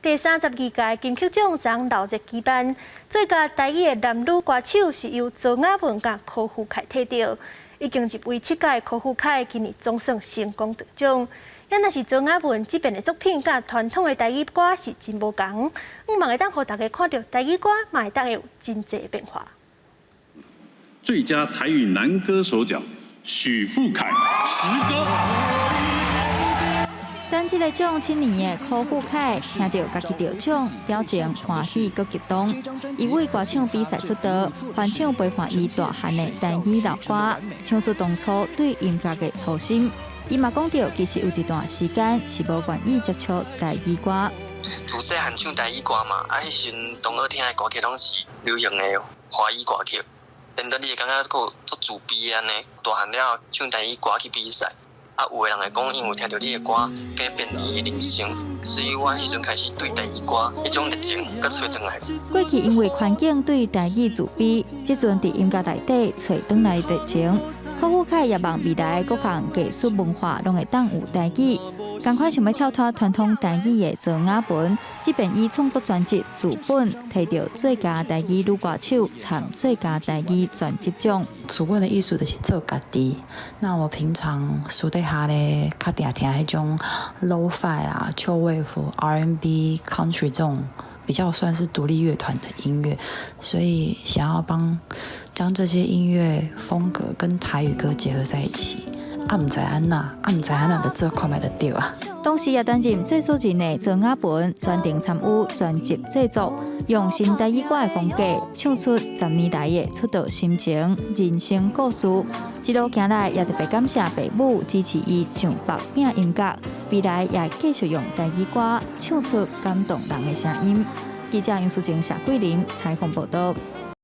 第32届金曲奖昨闹热举办，最佳台语的男女歌手是由周雅文甲柯富凯摕到，已经入围7届的柯富凯今年总算成功得奖。也若是周雅文这边的作品，甲传统的台语歌是真无同，嘛会当互大家看到台语歌嘛会当有真侪的变化。最佳台语男歌手奖许富凯，时歌。等这个奖7年的柯富凯听到家己得奖，表情欢喜搁激动。伊为歌唱比赛出道，翻唱陪伴伊大汉的台语老歌，唱出当初对音乐的初心。伊嘛讲到，其实有一段时间是无愿意接触台语歌。自细汉唱台语歌嘛，迄时阵同学听的歌曲拢是流行的华语歌曲，变得你会感觉够足自卑安尼。大汉了唱台语歌去比赛。有的人会讲，因为听到你的歌，改变伊的人生，所以我迄阵开始对台语歌迄种热情，搁找回来。过去因为环境对台语自卑，即阵伫音乐内底找回来热情。柯富凯也望未来各项艺术文化拢会当有台语。赶快想要跳脱传统台语的周雅文，这边以创作专辑《剧本》摕到最佳台语女歌手，参最佳台语专辑奖。主本的艺术就是做家己。那我平常私底下咧，较定听迄种 lo-fi 啊、秋wave、R&B、country 这种比较算是独立乐团的音乐，所以想要将这些音乐风格跟台语歌结合在一起。唔知安那就做看卖就对啊。同时也担任制作人的周雅文专程参与专辑制作，用新台语歌的风格唱出10年来的出道心情、人生故事。一路行来，也特别感谢父母支持伊上北拼音乐，未来也继续用台语歌唱出感动人的声音。记者杨淑静、谢桂林采访报道。